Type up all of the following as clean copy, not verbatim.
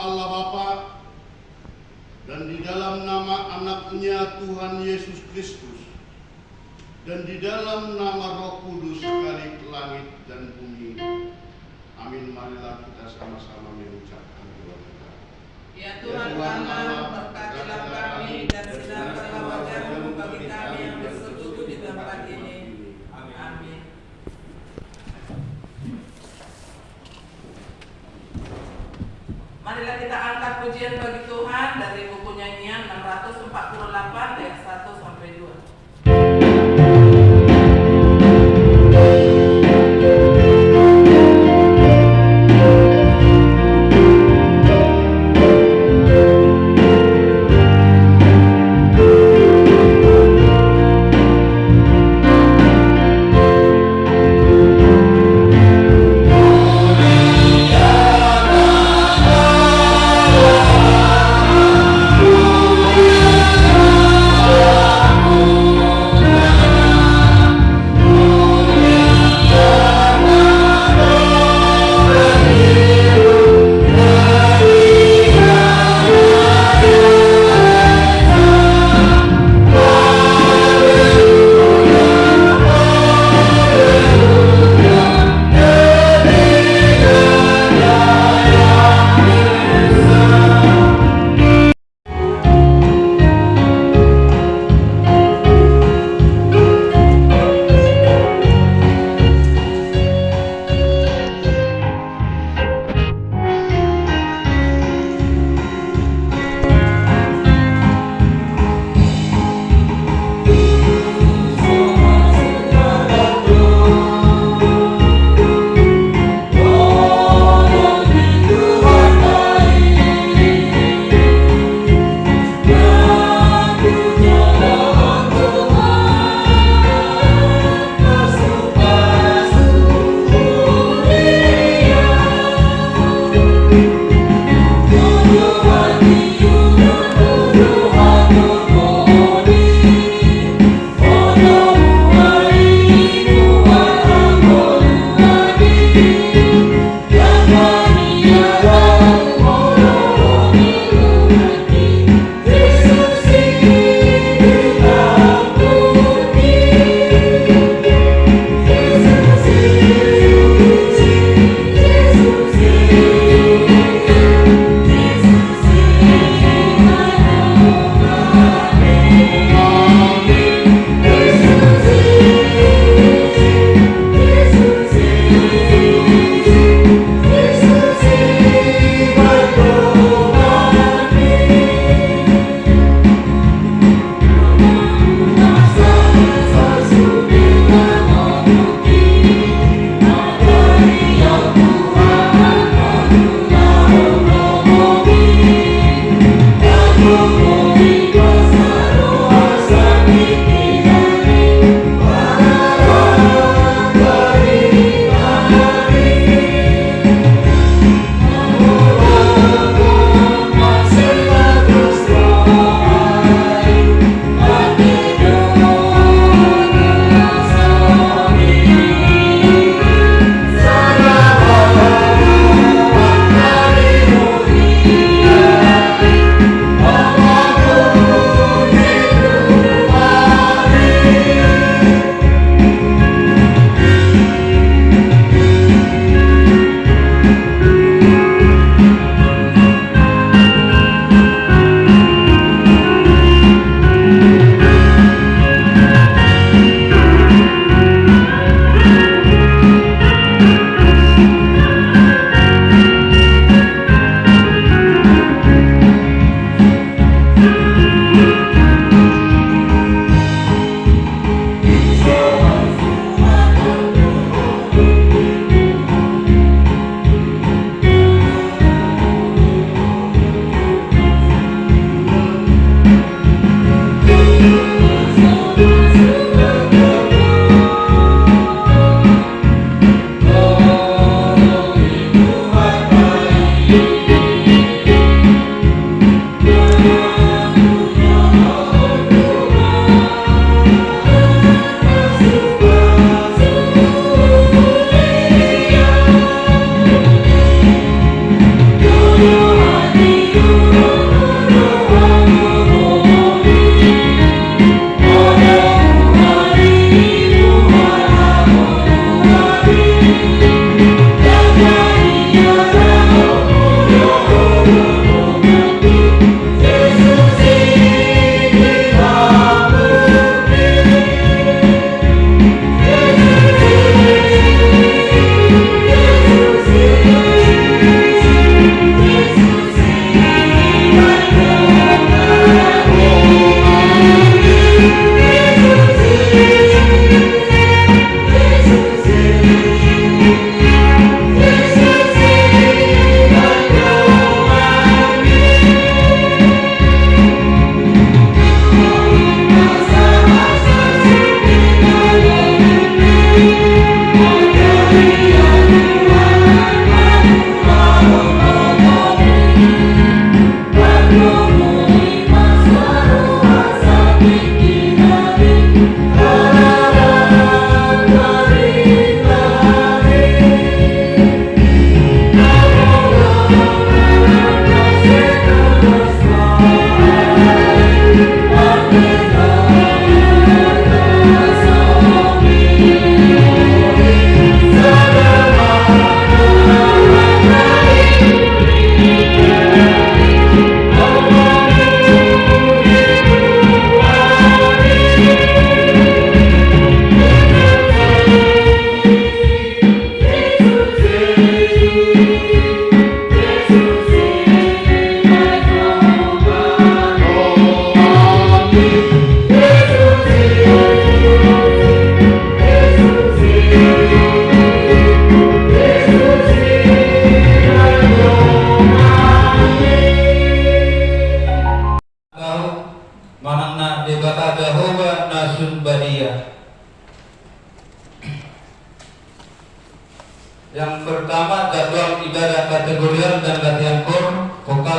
Allah Bapa dan di dalam nama anaknya Tuhan Yesus Kristus dan di dalam nama Roh Kudus Khalik langit dan bumi. Amin. Marilah kita sama-sama mengucapkan doa kita. Ya Tuhan Allah, berkatilah kami dan sinarkanlah wajah-Mu bagi kami yang bersekutu di tempat ini. Amin. Marilah kita angkat pujian bagi Tuhan dari buku nyanyian 648 ayat 1 sampai 2. Oh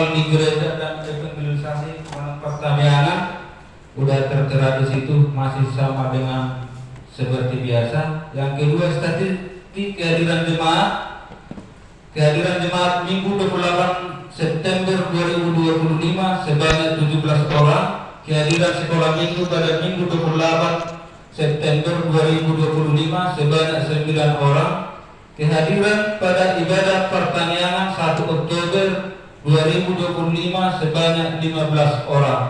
tanggal di gereja dan evangelisasi Pertanianan udah tertera di situ, masih sama dengan seperti biasa. Yang kedua, statistik kehadiran jemaat. Kehadiran jemaat Minggu 28 September 2025 sebanyak 17 orang. Kehadiran sekolah minggu pada Minggu 28 September 2025 sebanyak 9 orang. Kehadiran pada ibadah Pertanianan 1 Oktober 2025 sebanyak 15 orang.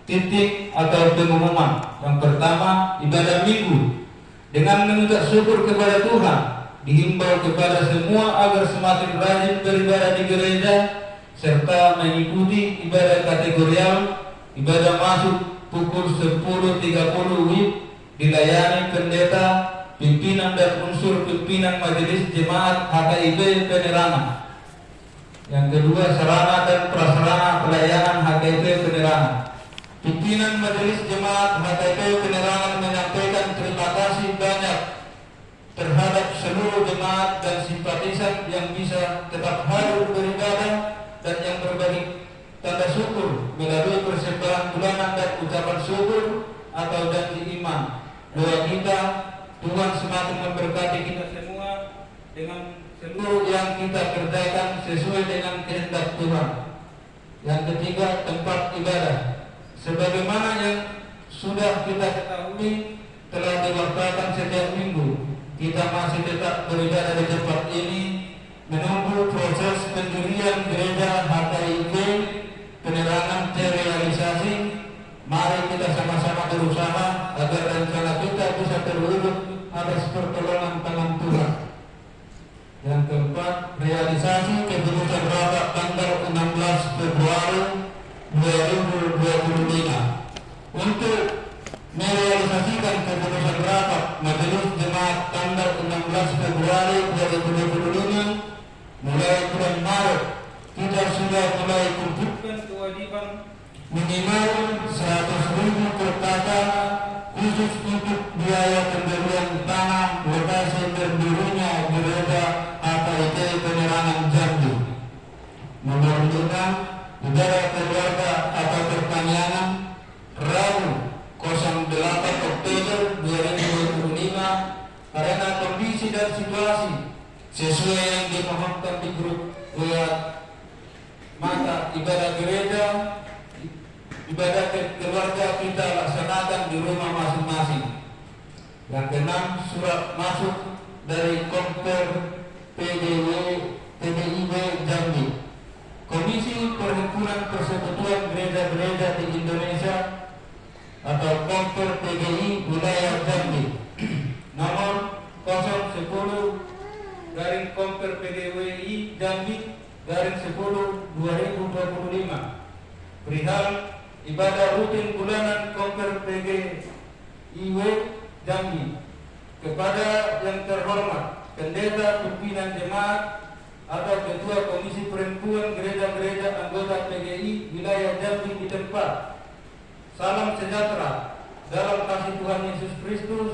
Titik atau pengumuman. Yang pertama, ibadah minggu. Dengan mengucap syukur kepada Tuhan, dihimbau kepada semua agar semakin rajin beribadah di gereja serta mengikuti ibadah kategorial. Ibadah masuk pukul 10.30 WIB, dilayani pendeta, pimpinan dan unsur pimpinan majelis jemaat HKIP Penerangan. Yang kedua, sarana dan prasarana pelayanan HKIP Penerangan. Pimpinan majelis jemaat HKIP Penerangan menyampaikan terima kasih banyak terhadap seluruh jemaat dan simpatisan yang bisa tetap hadir beribadah dan yang berbagi tanda syukur melalui persembahan bulanan dan ucapan syukur atau janji iman. Doa kita, Tuhan semakin memberkati kita semua dengan seluruh yang kita kerjakan sesuai dengan kehendak Tuhan. Yang ketiga, tempat ibadah. Sebagaimana yang sudah kita ketahui telah diwakilkan setiap minggu, kita masih tetap beribadah di tempat ini menunggu proses pendirian gereja HKIP Penerangan terrealisasi. Mari kita sama-sama berusaha agar rencana kita bisa terwujud atas pertolongan tangan Tuhan. Yang keempat, realisasi keputusan rapat tanggal 16 Februari 2025. Untuk merealisasikan keputusan rapat Majelis Jemaat tanggal 16 Februari 2025 mulai bulan Maret, kita sudah mulai kumpulkan kewajiban minimal 100.000 per kakak khusus untuk biaya pembelian tanah lokasi berdirinya gereja HKIP Penerangan Jambi. Nomor 5, ibadah keluarga atau pertanianan Rabu 08 Oktober 2025 karena kondisi dan situasi sesuai yang dimohonkan di grup WA, maka ibadah gereja, ibadah keluarga kita laksanakan di rumah masing-masing. Yang keenam, surat masuk dari Komper PDIB Jambi, Komisi Perhimpunan Persekutuan Gereja-Gereja di Indonesia atau Komper PGI Wilayah Jambi, nomor 010 garing Komper PDWI Jambi garing 10 2025 perihal ibadah rutin bulanan Komper PGIW Jambi. Kepada yang terhormat pendeta pimpinan jemaat atau ketua Komisi Perempuan Gereja-Gereja anggota PGI Wilayah Jambi di tempat, salam sejahtera dalam kasih Tuhan Yesus Kristus.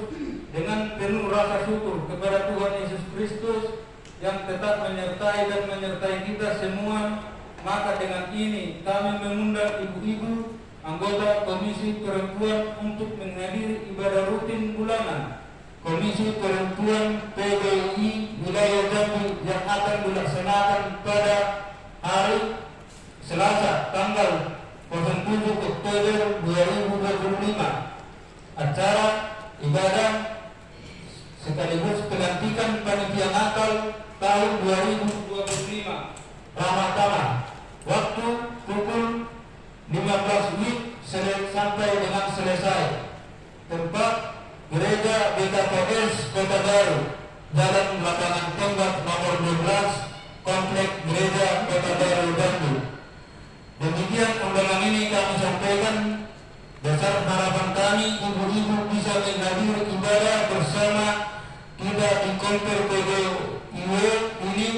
Dengan penuh rasa syukur kepada Tuhan Yesus Kristus yang tetap menyertai dan menyertai kita semua, maka dengan ini kami mengundang ibu-ibu anggota Komisi Perempuan untuk menghadiri ibadah rutin bulanan Komisi Perempuan PGI Wilayah Jambi yang akan dilaksanakan pada hari Selasa tanggal 07 Oktober 2025. Acara ibadah sekaligus pelantikan panitia Natal tahun 2025 Ramadhan. Waktu pukul 15 WIB sampai dengan selesai. Tempat Gereja BKPS Kota Baru, Jalan Lapangan Tembak nomor 12, Komplek Gereja Kota Baru Bandung. Demikian undangan ini kami sampaikan. Dasar harapan kami ibu-ibu bisa menghadiri ibadah bersama kita di Komper PGIW ini.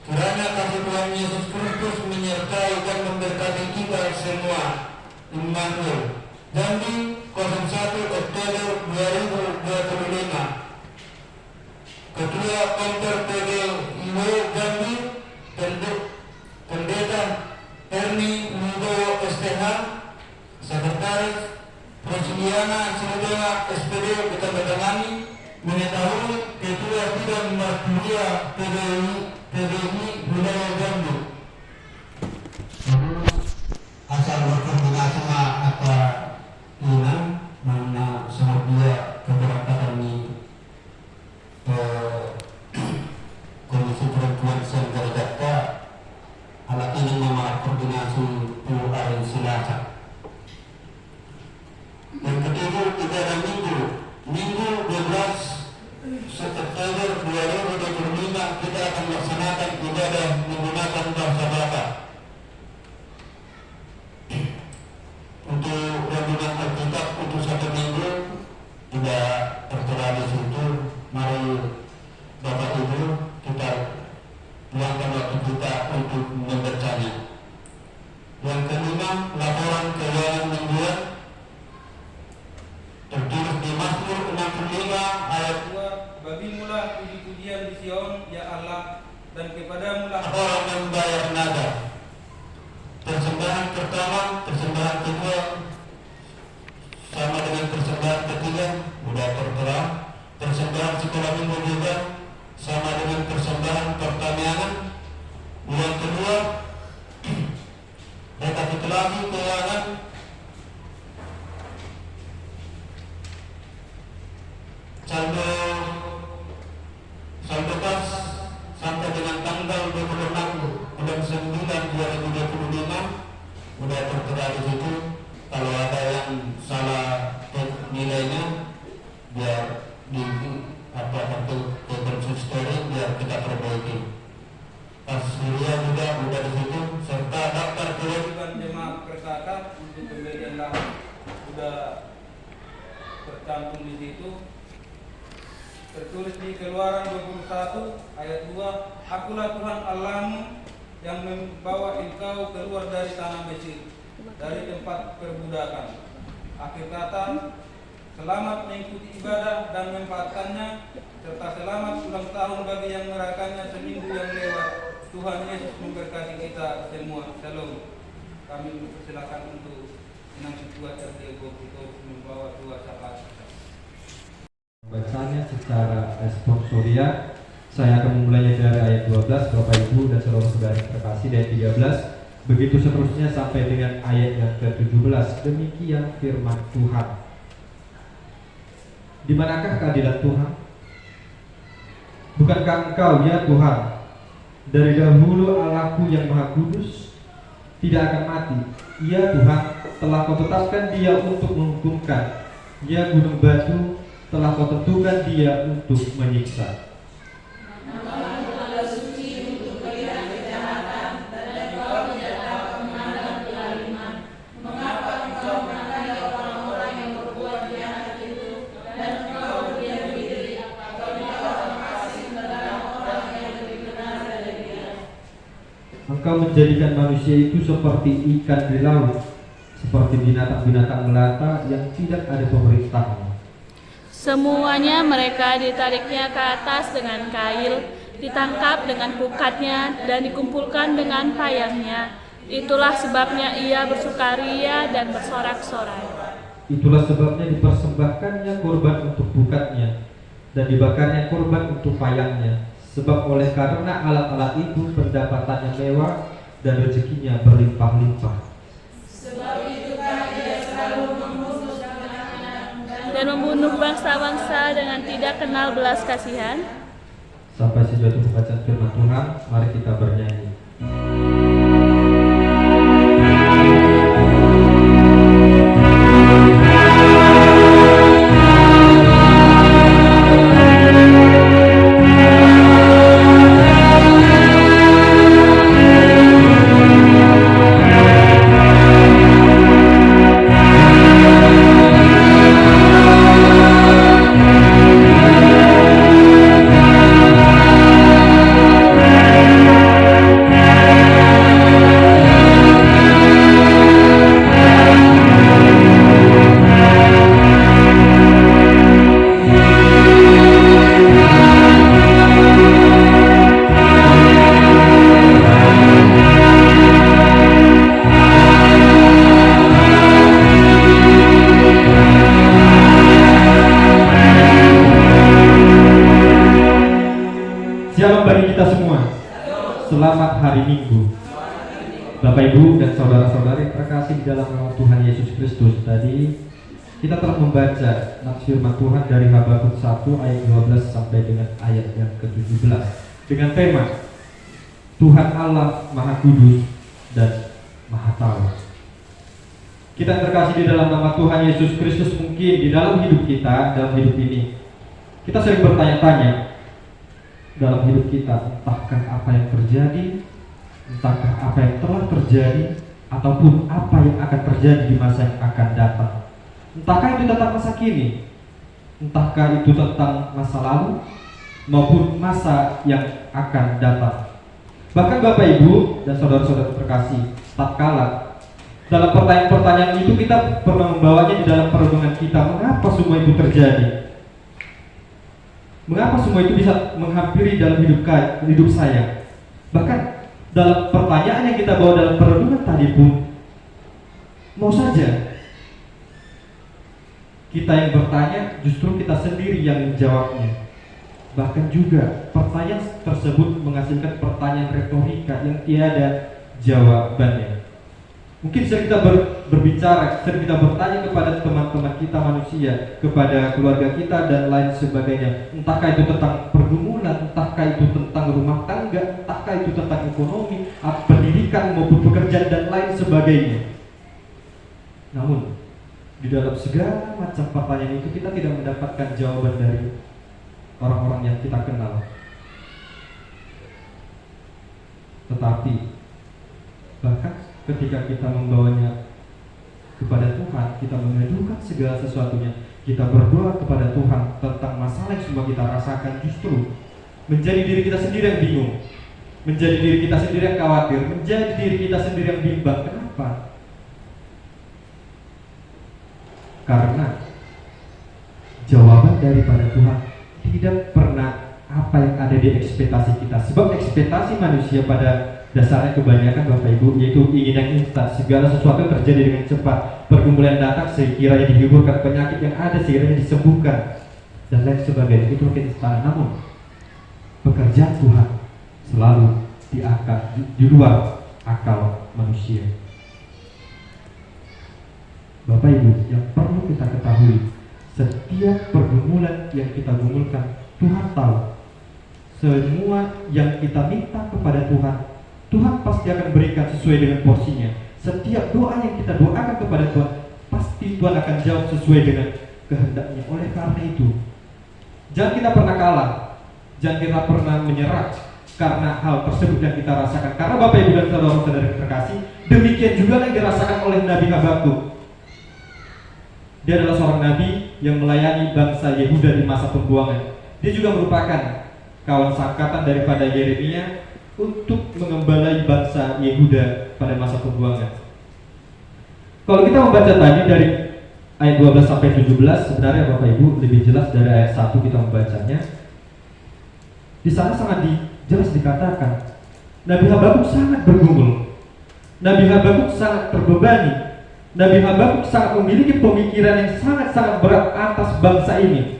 Kiranya kasih Tuhan Yesus Kristus menyertai dan memberkati kita semua. Immanuel. Jambi 01 Oktober 2025. Ketua Komper PGIW Jambi, Pendeta Erni Widodo STH, Sekretaris Rosiliana Silvana SPD ditandatangani mengetahui Ketua Bidang Markulia PDI Wilayah Jambi. Asal berkoordinasi apa inang mana sama dia keberangkatan di Komisi Perempuan Senggara Jakarta alat ini nama koordinasi itu hari Selasa. Yang ketiga kita ada Minggu 12 September 2025 kita akan melaksanakan ibadah menggunakan bahasa Batak. Untuk renungan Alkitab untuk satu minggu tidak tertera di situ. Mari Bapak Ibu kita luangkan waktu kita untuk membacanya. Yang kelima, laporan keuangan mingguan tertulis di Mazmur 65 ayat 2. Bagimulah puji-pujian di Sion, ya Allah, dan kepadamulah orang membayar nada. Persembahan pertama, persembahan kedua sama dengan persembahan ketiga sudah tertera. Persembahan sekolah minggu juga sama dengan persembahan pertanian. Yang kedua, rekapitulasi keuangan saldo kas sampai dengan tanggal 26 bulan 9 2025 sudah tertera di situ. Kalau ada yang salah nilainya biar di history biar kita perbaiki. Pas Surya juga sudah di situ serta daftar kewajiban jemaah perkata untuk pembelian lahan sudah tercantum di situ. Tertulis di Keluaran 21 ayat 2, Akulah Tuhan Allahmu yang membawa engkau keluar dari tanah Mesir, dari tempat perbudakan. Akhir kata, selamat mengikuti ibadah dan memanfaatkannya, serta selamat ulang tahun bagi yang merayakannya seminggu yang lewat. Tuhan Yesus memberkati kita semua. Shalom. Kami mempersilakan untuk Inang Ketua RT Bogor membawa dua syafaat. Bacanya secara responsorial. Saya akan memulainya dari ayat 12, Bapak Ibu dan saudara-saudara yang terkasih, dari 13 begitu seterusnya sampai dengan ayat yang ke-17. Demikian firman Tuhan. Di manakah keadilan Tuhan? Bukankah Engkau ya Tuhan dari dahulu Allahku yang Maha Kudus tidak akan mati? Ya Tuhan, telah Kau tetapkan Dia untuk menghukumkan. Ya gunung batu, telah Kau tentukan Dia untuk menyiksa. Engkau menjadikan manusia itu seperti ikan di laut, seperti binatang-binatang melata yang tidak ada pemerintahnya. Semuanya mereka ditariknya ke atas dengan kail, ditangkap dengan pukatnya, dan dikumpulkan dengan payahnya. Itulah sebabnya ia bersukaria dan bersorak-sorai. Itulah sebabnya dipersembahkannya korban untuk pukatnya, dan dibakarnya korban untuk payahnya. Sebab oleh karena alat-alat itu pendapatannya mewah dan rezekinya berlimpah-limpah. Sebab itukah ia selalu membunuh Dan membunuh bangsa-bangsa dengan tidak kenal belas kasihan. Sampai sejauh itu pembacaan firman Tuhan, mari kita bernyanyi. Bapak Ibu dan saudara-saudari terkasih di dalam nama Tuhan Yesus Kristus, tadi kita telah membaca nats firman Tuhan dari Habakuk 1 ayat 12 sampai dengan ayat yang ke-17 dengan tema Tuhan Allah Maha Kudus dan Maha Tahu. Kita terkasih di dalam nama Tuhan Yesus Kristus, mungkin di dalam hidup kita, dalam hidup ini kita sering bertanya-tanya dalam hidup kita, entahkah apa yang terjadi, entahkah apa yang telah terjadi, ataupun apa yang akan terjadi di masa yang akan datang. Entahkah itu tentang masa kini, entahkah itu tentang masa lalu, maupun masa yang akan datang. Bahkan Bapak Ibu dan saudara-saudara terkasih, tatkala dalam pertanyaan-pertanyaan itu kita pernah membawanya di dalam perenungan kita, mengapa semua itu terjadi? Mengapa semua itu bisa menghampiri dalam hidup saya? Bahkan dalam pertanyaan yang kita bawa dalam perenungan tadi pun, mau saja kita yang bertanya, justru kita sendiri yang menjawabnya. Bahkan juga pertanyaan tersebut menghasilkan pertanyaan retorika yang tiada jawabannya. Mungkin sering kita berbicara, sering kita bertanya kepada teman-teman kita manusia, kepada keluarga kita dan lain sebagainya. Entahkah itu tentang pergumulan, entahkah itu tentang rumah tangga, entahkah itu tentang ekonomi, pendidikan maupun pekerjaan dan lain sebagainya. Namun di dalam segala macam pertanyaan itu kita tidak mendapatkan jawaban dari orang-orang yang kita kenal. Tetapi bahkan ketika kita membawanya kepada Tuhan, kita mengadukan segala sesuatunya, kita berdoa kepada Tuhan tentang masalah yang semua kita rasakan, justru menjadi diri kita sendiri yang bingung, menjadi diri kita sendiri yang khawatir, menjadi diri kita sendiri yang bimbang. Kenapa? Karena jawaban daripada Tuhan tidak pernah apa yang ada di ekspektasi kita. Sebab ekspektasi manusia pada dasarnya kebanyakan Bapak Ibu yaitu ingin yang instan, segala sesuatu yang terjadi dengan cepat, pergumulan datang sekiranya dihiburkan, penyakit yang ada sekiranya disembuhkan dan lain sebagainya, itu instan. Namun pekerjaan Tuhan selalu di luar akal manusia. Bapak Ibu, yang perlu kita ketahui, setiap pergumulan yang kita gumulkan, Tuhan tahu. Semua yang kita minta kepada Tuhan, Tuhan pasti akan berikan sesuai dengan porsinya. Setiap doa yang kita doakan kepada Tuhan, pasti Tuhan akan jawab sesuai dengan kehendaknya. Oleh karena itu, jangan kita pernah kalah, jangan kita pernah menyerah karena hal tersebut yang kita rasakan. Karena Bapak Ibu dan saudara-saudara terkasih, demikian juga yang dirasakan oleh Nabi Habakuk. Dia adalah seorang nabi yang melayani bangsa Yehuda di masa pembuangan. Dia juga merupakan kawan sangkatan daripada Yeremia untuk mengembalai bangsa Yehuda pada masa pembuangan. Kalau kita membaca tadi dari ayat 12 sampai 17, sebenarnya Bapak Ibu lebih jelas dari ayat 1 kita membacanya. Di sana sangat jelas dikatakan Nabi Habakuk sangat bergumul. Nabi Habakuk sangat terbebani. Nabi Habakuk sangat memiliki pemikiran yang sangat-sangat berat atas bangsa ini.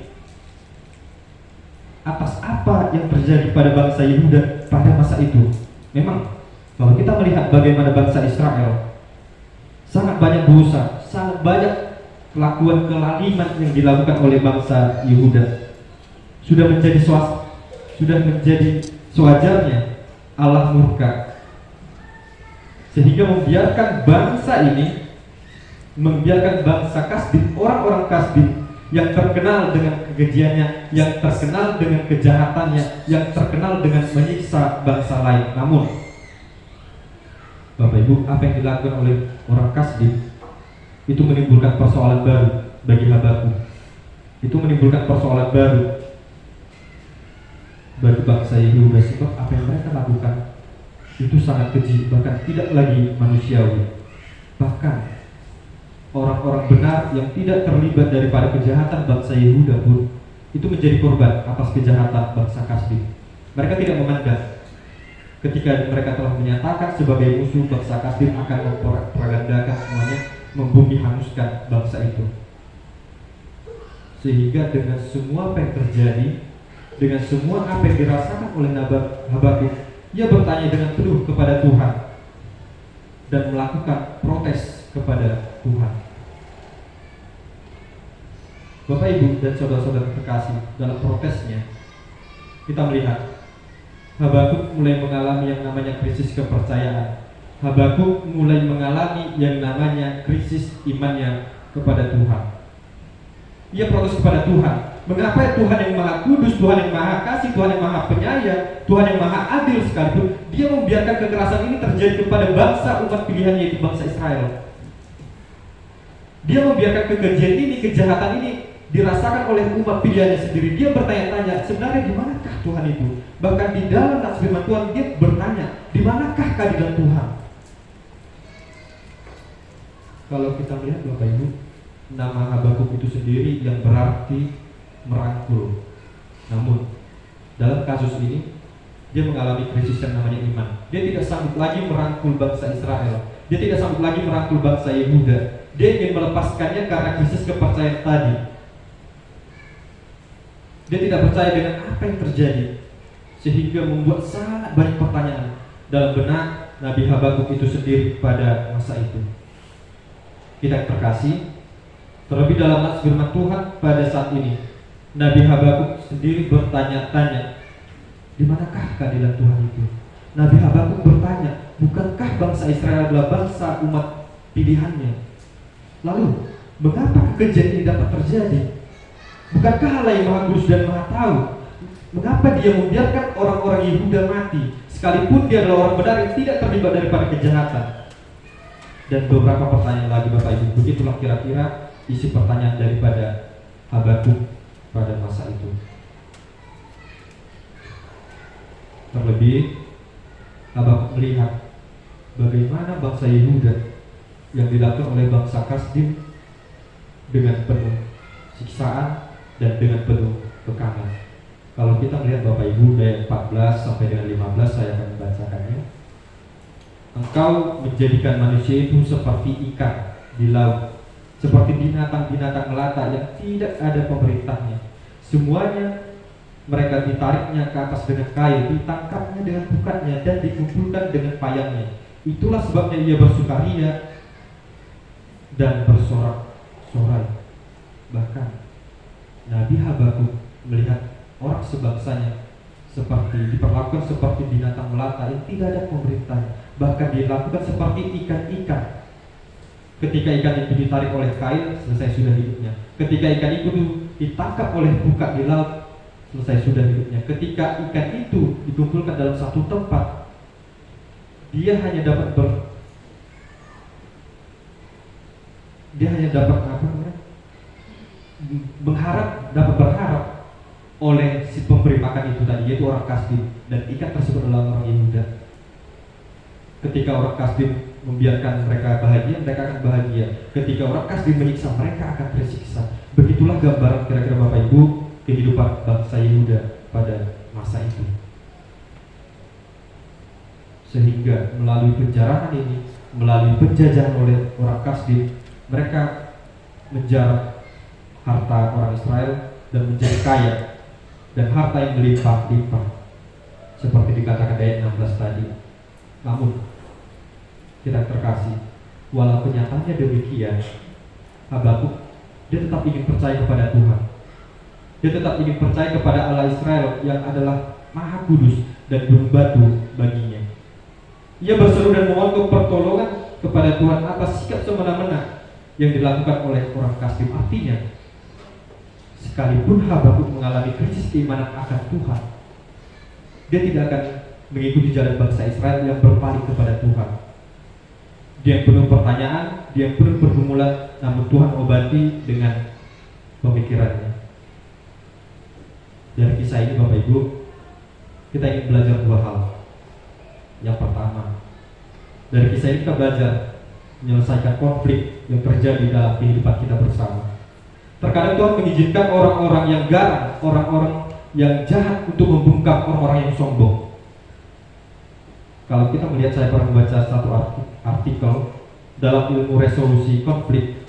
Atas apa yang terjadi pada bangsa Yehuda pada masa itu. Memang kalau kita melihat bagaimana bangsa Israel sangat banyak dosa, sangat banyak kelakuan kelaliman yang dilakukan oleh bangsa Yehuda. Sudah menjadi sewajarnya Allah murka, sehingga membiarkan bangsa Kasdim, orang-orang Kasdim yang terkenal dengan kekejiannya, yang terkenal dengan kejahatannya, yang terkenal dengan menyiksa bangsa lain. Namun Bapak Ibu, apa yang dilakukan oleh orang Kasdim itu menimbulkan persoalan baru bagi Habakuk. Itu menimbulkan persoalan baru bagi bangsa Yehuda, sebab apa yang mereka lakukan itu sangat keji, bahkan tidak lagi manusiawi. Bahkan orang-orang benar yang tidak terlibat daripada kejahatan bangsa Yehuda pun itu menjadi korban atas kejahatan bangsa Kasdim. Mereka tidak memandang ketika mereka telah menyatakan sebagai musuh bangsa Kasdim akan mempropagandakan semuanya, membumi hanguskan bangsa itu. Sehingga dengan semua apa yang terjadi, dengan semua apa yang dirasakan oleh Habakuk, ia bertanya dengan teduh kepada Tuhan. dan melakukan protes kepada Tuhan. Bapak Ibu dan saudara-saudara terkasih, dalam protesnya kita melihat Habakuk mulai mengalami yang namanya krisis kepercayaan. Habakuk mulai mengalami yang namanya krisis imannya kepada Tuhan. Ia protes kepada Tuhan. Mengapa Tuhan yang Maha Kudus, Tuhan yang Maha Kasih, Tuhan yang Maha Penyayang, Tuhan yang Maha Adil sekalipun, Dia membiarkan kekerasan ini terjadi kepada bangsa umat pilihan, yaitu bangsa Israel. Dia membiarkan kekejian ini, kejahatan ini dirasakan oleh umat pilihannya sendiri. Dia bertanya-tanya, sebenarnya di manakah Tuhan itu? Bahkan di dalam nas firman Tuhan dia bertanya, di manakah keadilan Tuhan? Kalau kita melihat Bapak Ibu, nama Habakuk itu sendiri yang berarti merangkul. Namun dalam kasus ini dia mengalami krisis yang namanya iman. Dia tidak sanggup lagi merangkul bangsa Israel. Dia tidak sanggup lagi merangkul bangsa Yehuda. Dia ingin melepaskannya karena krisis kepercayaan tadi. Dia tidak percaya dengan apa yang terjadi, sehingga membuat sangat banyak pertanyaan dalam benak Nabi Habakuk itu sendiri pada masa itu. Kita terkasih, terlebih dalam nas firman Tuhan pada saat ini, Nabi Habakuk sendiri bertanya-tanya, di manakah keadilan Tuhan itu? Nabi Habakuk bertanya, bukankah bangsa Israel adalah bangsa umat pilihannya? Lalu, mengapa kekejian ini dapat terjadi? Bukankah Allah yang Maha Kudus dan Maha Tahu? Mengapa Dia membiarkan orang-orang Yehuda mati, sekalipun dia adalah orang benar yang tidak terlibat daripada kejahatan? Dan beberapa pertanyaan lagi Bapak Ibu. Begitulah kira-kira isi pertanyaan daripada Habakuk pada masa itu. Terlebih Habakuk melihat bagaimana bangsa Yehuda yang dilakukan oleh bangsa Kasdim dengan penuh siksaan dan dengan penuh kekangan. Kalau kita melihat Bapak Ibu ayat 14 sampai dengan 15, saya akan membacakannya. Engkau menjadikan manusia itu seperti ikan di laut, seperti binatang-binatang melata yang tidak ada pemerintahnya. Semuanya mereka ditariknya ke atas dengan kail, ditangkapnya dengan bukatnya dan dikumpulkan dengan payangnya. Itulah sebabnya ia bersukaria dan bersorak-sorai. Bahkan Nabi Habakuk melihat orang sebangsanya diperlakukan seperti binatang melata yang tidak ada pemerintahnya. Bahkan dilakukan seperti ikan-ikan. Ketika ikan itu ditarik oleh kail, selesai sudah hidupnya. Ketika ikan itu ditangkap oleh bukat di laut, selesai sudah hidupnya. Ketika ikan itu dikumpulkan dalam satu tempat, dia hanya dapat berharap oleh si pemberi makan itu tadi, yaitu orang Kasdim, dan ikan tersebut adalah orang Yehuda. Ketika orang Kasdim membiarkan mereka bahagia, mereka akan bahagia. Ketika orang Kasdim menyiksa, mereka akan tersiksa. Begitulah gambaran kira-kira Bapak Ibu kehidupan bangsa Yehuda pada masa itu. Sehingga melalui penjarahan ini, melalui penjajahan oleh orang Kasdim, mereka menjarah harta orang Israel dan menjadi kaya, dan harta yang berlimpah-limpah, seperti dikatakan ayat 16 tadi. Namun kita terkasih, walau kenyataannya demikian, Habakuk dia tetap ingin percaya kepada Tuhan. Dia tetap ingin percaya kepada Allah Israel yang adalah Maha Kudus dan gunung batu baginya. Ia berseru dan memohon pertolongan kepada Tuhan atas sikap semena-mena yang dilakukan oleh orang Kasdim. Artinya, sekalipun Habakuk mengalami krisis keimanan akan Tuhan, dia tidak akan mengikuti jalan bangsa Israel yang berpaling kepada Tuhan. Dia yang penuh pertanyaan, dia yang penuh pergumulan, namun Tuhan obati dengan pemikirannya. Dari kisah ini Bapak Ibu, kita ingin belajar dua hal. Yang pertama, dari kisah ini kita belajar menyelesaikan konflik yang terjadi dalam kehidupan kita bersama. Terkadang Tuhan mengizinkan orang-orang yang garang, orang-orang yang jahat untuk membungkam orang-orang yang sombong. Kalau kita melihat, saya pernah membaca satu artikel dalam ilmu resolusi konflik,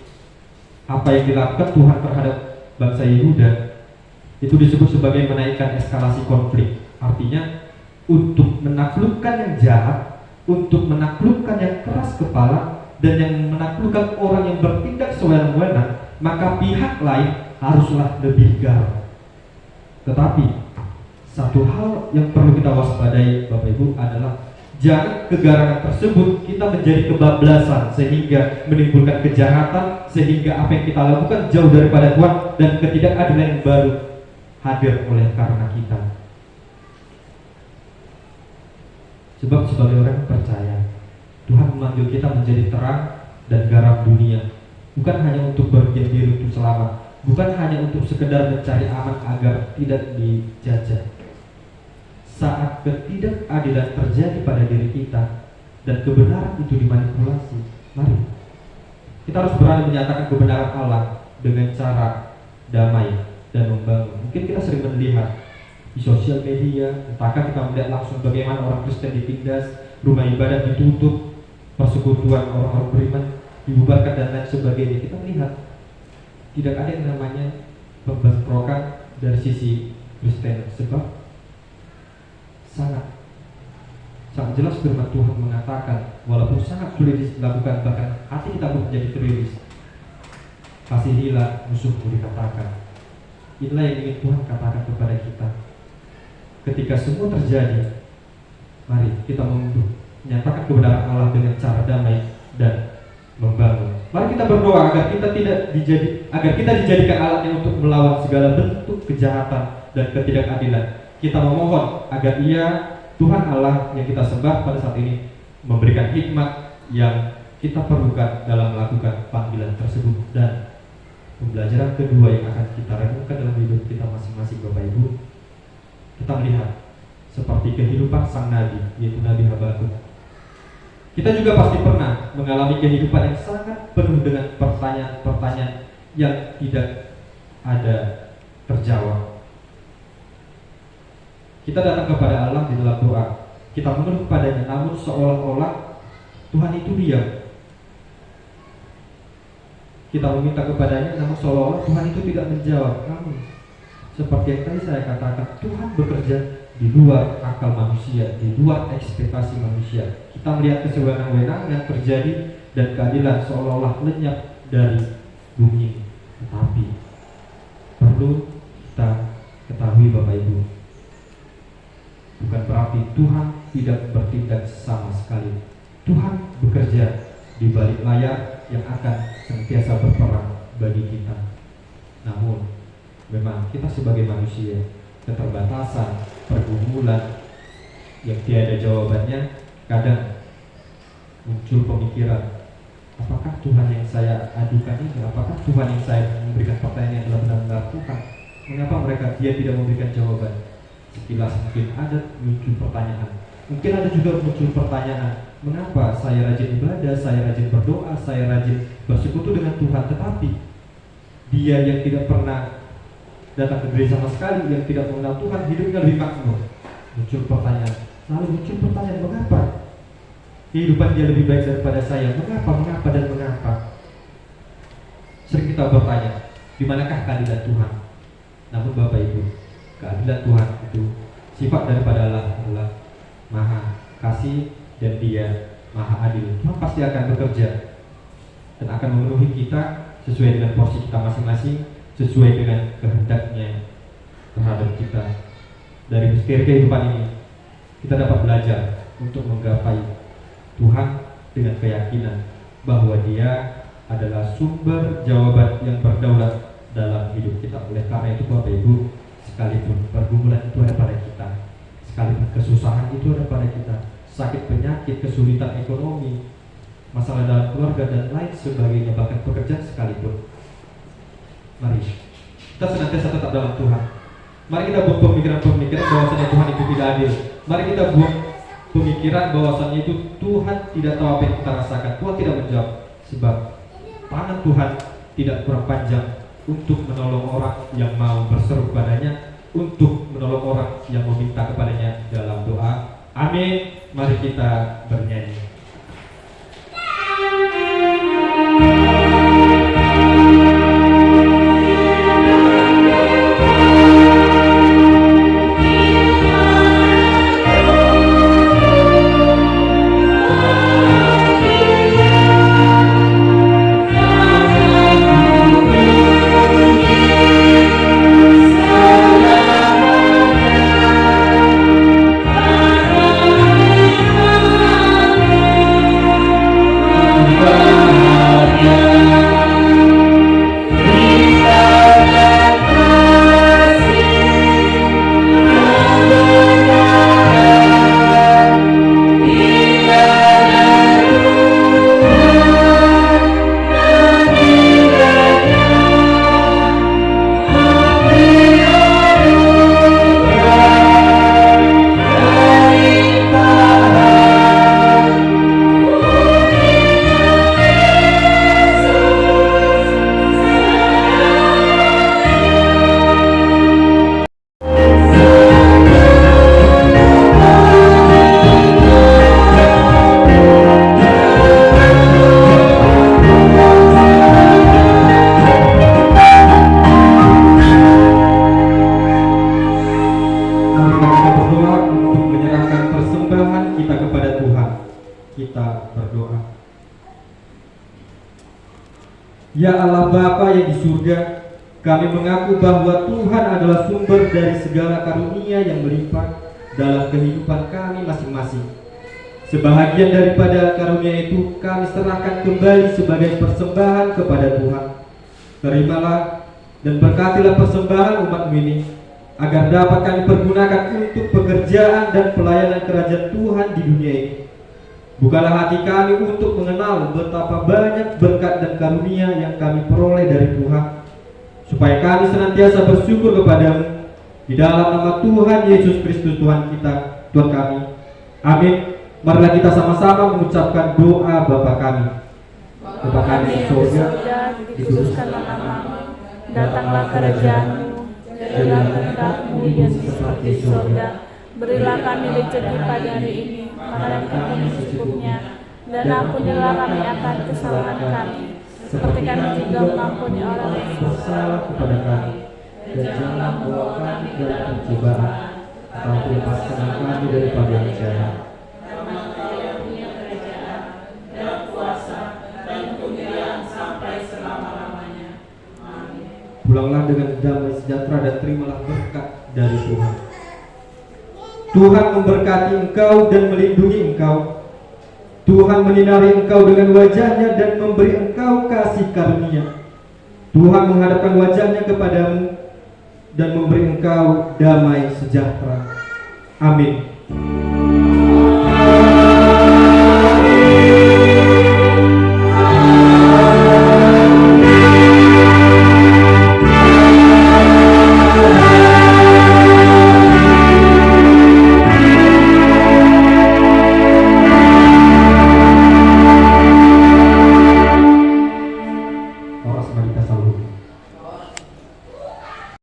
apa yang dilakukan Tuhan terhadap bangsa Yehuda itu disebut sebagai menaikkan eskalasi konflik. Artinya, untuk menaklukkan yang jahat, untuk menaklukkan yang keras kepala dan yang menaklukkan orang yang bertindak sewenang-wenang, maka pihak lain haruslah lebih garang. Tetapi satu hal yang perlu kita waspadai Bapak Ibu adalah jangan kegarangan tersebut kita menjadi kebablasan sehingga menimbulkan kejahatan, sehingga apa yang kita lakukan jauh daripada Tuhan dan ketidakadilan yang baru hadir oleh karena kita. Sebab sebagai orang percaya, Tuhan memanggil kita menjadi terang dan garam dunia, bukan hanya untuk berdiam diri untuk selamat, bukan hanya untuk sekedar mencari aman agar tidak dijajah. Saat ketidakadilan terjadi pada diri kita dan kebenaran itu dimanipulasi, mari kita harus berani menyatakan kebenaran Allah dengan cara damai dan membangun. Mungkin kita sering melihat di sosial media, entahkah kita melihat langsung bagaimana orang Kristen ditindas, rumah ibadah ditutup, persekutuan orang-orang beriman dibubarkan dan lain sebagainya. Kita melihat tidak ada yang namanya pembentrokan dari sisi Kristen, sebab sangat jelas firman Tuhan mengatakan, walaupun sangat sulit dilakukan, bahkan hati kita pun menjadi teriris, kasihilah musuhmu dikatakan. Inilah yang ingin Tuhan katakan kepada kita. Ketika semua terjadi, mari kita menyatakan kebenaran Allah dengan cara damai dan membangun. Mari kita berdoa agar kita dijadikan alatnya untuk melawan segala bentuk kejahatan dan ketidakadilan. Kita memohon agar Tuhan Allah yang kita sembah pada saat ini memberikan hikmat yang kita perlukan dalam melakukan panggilan tersebut. Dan pembelajaran kedua yang akan kita renungkan dalam hidup kita masing-masing Bapak Ibu, kita melihat seperti kehidupan sang nabi, yaitu Nabi Habakuk. Kita juga pasti pernah mengalami kehidupan yang sangat penuh dengan pertanyaan-pertanyaan yang tidak ada terjawab. Kita datang kepada Allah di dalam doa, kita mengeluh kepadanya, namun seolah-olah Tuhan itu diam. Kita meminta kepadanya, namun seolah-olah Tuhan itu tidak menjawab. Namun seperti yang tadi saya katakan, Tuhan bekerja di luar akal manusia, di luar ekspektasi manusia. Kita melihat kesewenang-wenangan yang terjadi dan keadilan seolah-olah lenyap dari bumi. Tetapi perlu kita ketahui Bapak Ibu, bukan berarti Tuhan tidak bertindak sama sekali. Tuhan bekerja di balik layar yang akan senantiasa berperang bagi kita. Namun memang kita sebagai manusia, keterbatasan, pergumulan yang tiada jawabannya, kadang muncul pemikiran, apakah Tuhan yang saya adukan ini, apakah Tuhan yang saya memberikan pertanyaan adalah benar-benar Tuhan? Mengapa dia tidak memberikan jawaban? Sekilas mungkin ada muncul pertanyaan. Mungkin ada juga muncul pertanyaan, mengapa saya rajin ibadah, saya rajin berdoa, saya rajin bersekutu dengan Tuhan, tetapi dia yang tidak pernah datang ke gereja sama sekali, yang tidak mengenal Tuhan, hidupnya lebih makmur. Muncul pertanyaan. Lalu muncul pertanyaan, mengapa kehidupan dia lebih baik daripada saya? Mengapa dan mengapa? Sering kita bertanya, di manakah keadilan Tuhan? Namun Bapak Ibu, keadilan Tuhan itu sifat daripada Allah adalah maha kasih dan dia maha adil. Tuhan pasti akan bekerja dan akan memenuhi kita sesuai dengan porsi kita masing-masing, sesuai dengan kehendaknya terhadap kita. Dari misteri kehidupan ini kita dapat belajar untuk menggapai Tuhan dengan keyakinan bahwa dia adalah sumber jawaban yang berdaulat dalam hidup kita. Oleh karena itu Bapak Ibu, sekalipun pergumulan itu ada pada kita, sekalipun kesusahan itu ada pada kita, sakit penyakit, kesulitan ekonomi, masalah dalam keluarga dan lain sebagainya, bahkan pekerjaan sekalipun, mari kita senantiasa tetap dalam Tuhan. Mari kita buang pemikiran-pemikiran bahwasanya Tuhan itu tidak adil. Mari kita buang pemikiran bahwasanya itu Tuhan tidak tahu apa yang kita rasakan. Tuhan tidak menjawab, sebab tangan Tuhan tidak kurang panjang untuk menolong orang yang mau berseru kepadanya, untuk menolong orang yang meminta kepadanya dalam doa. Amin. Mari kita bernyanyi. Ya Allah Bapa yang di surga, kami mengaku bahwa Tuhan adalah sumber dari segala karunia yang melimpah dalam kehidupan kami masing-masing. Sebahagian daripada karunia itu kami serahkan kembali sebagai persembahan kepada Tuhan. Terimalah dan berkatilah persembahan umat-Mu ini, agar dapat kami pergunakan untuk pekerjaan dan pelayanan kerajaan Tuhan di dunia ini. Bukalah hati kami untuk mengenal betapa banyak berkat dan karunia yang kami peroleh dari Tuhan, supaya kami senantiasa bersyukur kepadamu di dalam nama Tuhan Yesus Kristus Tuhan kita, Tuhan kami. Amin. Marilah kita sama-sama mengucapkan doa Bapa kami. Bapa kami di surga, dikuduskanlah namamu, datanglah kerajaan-Mu, jadilah kehendak-Mu yang seperti di surga. Berilah kami rezeki pada hari ini, makanan kami secukupnya, dan ampunilah kami akan kesalahan kami, seperti kami juga mengampuni orang yang bersalah kepada kami. Dan jangan membawa kami dalam pencobaan, tetapi lepaskanlah kami daripada yang jahat. Pulanglah dengan damai sejahtera dan terimalah berkat dari Tuhan. Tuhan memberkati engkau dan melindungi engkau. Tuhan menyinari engkau dengan wajahnya dan memberi engkau kasih karunia. Tuhan menghadapkan wajahnya kepadamu dan memberi engkau damai sejahtera. Amin.